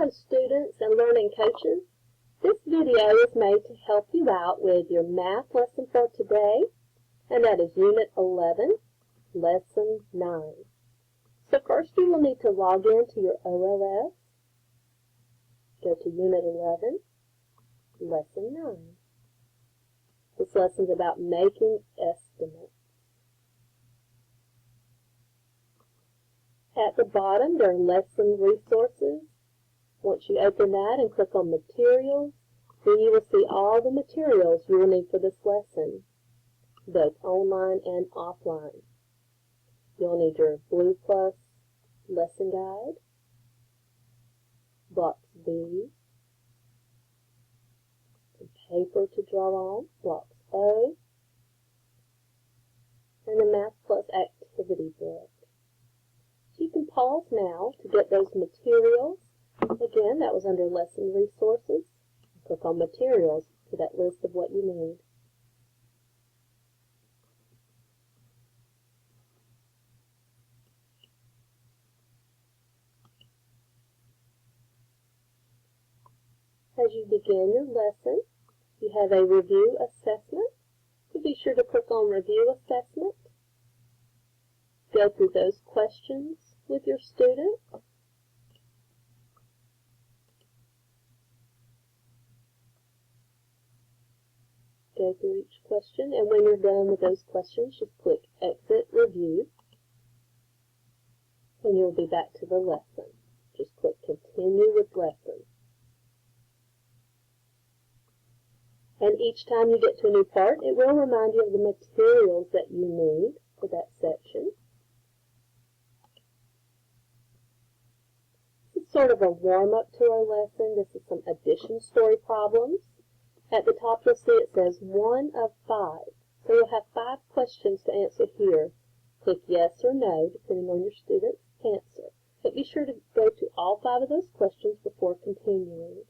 Hello students and learning coaches. This video is made to help you out with your math lesson for today, and that is Unit 11, Lesson 9. So first you will need to log in to your OLS. Go to Unit 11, Lesson 9. This lesson is about making estimates. At the bottom, there are lesson resources. Once you open that and click on Materials, then you will see all the materials you will need for this lesson, both online and offline. You'll need your Blue Plus lesson guide, Blocks B, some paper to draw on, Blocks O, and the Math Plus activity book. So you can pause now to get those materials. Again, that was under Lesson Resources. Click on Materials for that list of what you need. As you begin your lesson, you have a review assessment. So be sure to click on Review Assessment. Go through those questions with your student. Go through each question, and when you're done with those questions, just click Exit Review, and you'll be back to the lesson. Just click Continue with Lesson. And each time you get to a new part, it will remind you of the materials that you need for that section. This is sort of a warm-up to our lesson. This is some addition story problems. At the top you'll see it says 1 of 5. So you'll have 5 questions to answer here. Click yes or no, depending on your student's answer. But be sure to go to all 5 of those questions before continuing.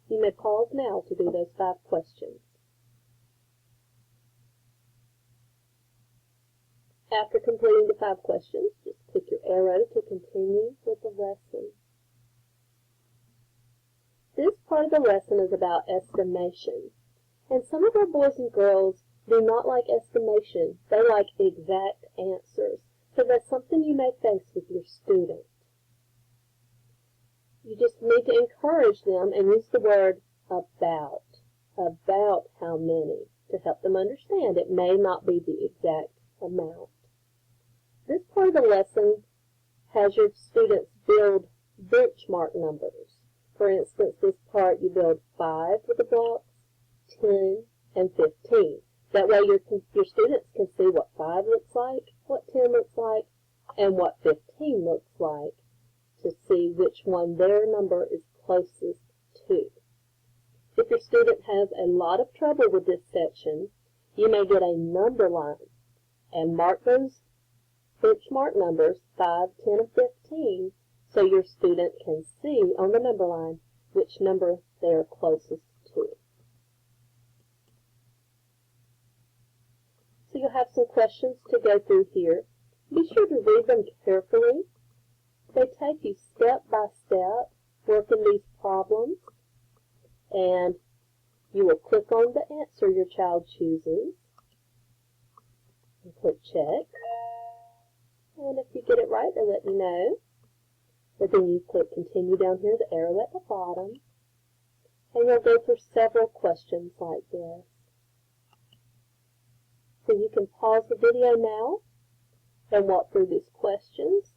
You may pause now to do those 5 questions. After completing the 5 questions, just click your arrow to continue with the lesson. This part of the lesson is about estimation. And some of our boys and girls do not like estimation. They like exact answers. So that's something you may face with your student. You just need to encourage them and use the word about how many, to help them understand it may not be the exact amount. This part of the lesson has your students build benchmark numbers. For instance, this part you build 5 with the blocks, 10, and 15. That way your students can see what 5 looks like, what 10 looks like, and what 15 looks like, to see which one their number is closest to. If your student has a lot of trouble with this section, you may get a number line and mark those benchmark numbers, 5, 10, and 15, so your student can see on the number line which number they are closest to. So you'll have some questions to go through here. Be sure to read them carefully. They take you step by step working these problems, and you will click on the answer your child chooses and click check. And if you get it right, they'll let you know. But then you click continue down here, the arrow at the bottom, and you'll go through several questions like this. So you can pause the video now and walk through these questions.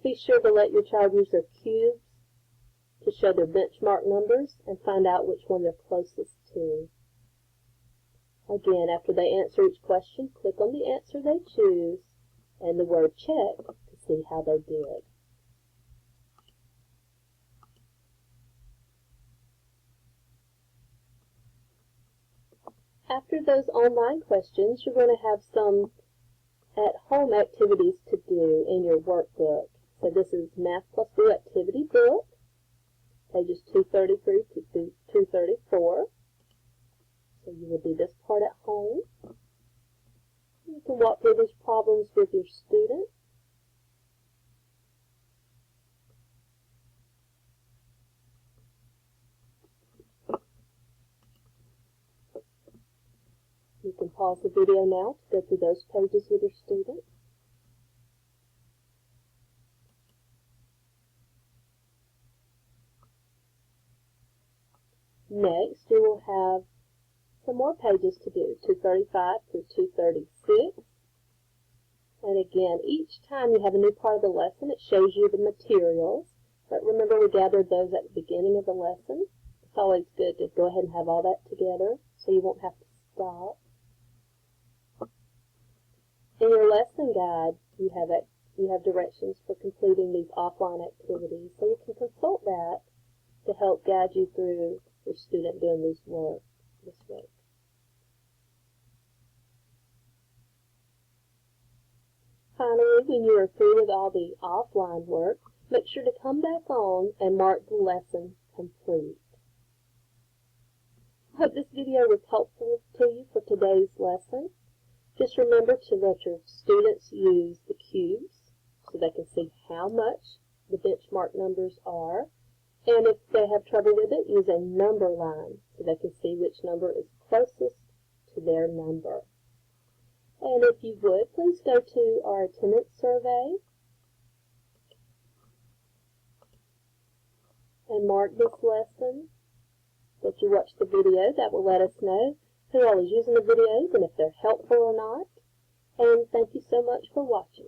Be sure to let your child use their cubes to show their benchmark numbers and find out which one they're closest to. Again, after they answer each question, click on the answer they choose and the word check to see how they did. After those online questions, you're going to have some at-home activities to do in your workbook. So this is Math Plus Blue Activity Book, pages 233 to 234. So you will do this part at home. You can walk through these problems with your student. pause the video now to go through those pages with your students. Next, you will have some more pages to do, 235 through 236. And again, each time you have a new part of the lesson, it shows you the materials. But remember, we gathered those at the beginning of the lesson. It's always good to go ahead and have all that together so you won't have to stop. In your lesson guide, you have directions for completing these offline activities, so you can consult that to help guide you through your student doing this work. Finally, when you are through with all the offline work, make sure to come back on and mark the lesson complete. I hope this video was helpful to you for today's lesson. Just remember to let your students use the cubes so they can see how much the benchmark numbers are. And if they have trouble with it, use a number line so they can see which number is closest to their number. And if you would, please go to our attendance survey and mark this lesson that you watched the video. That will let us know who all is using the videos and if they're helpful or not. And thank you so much for watching.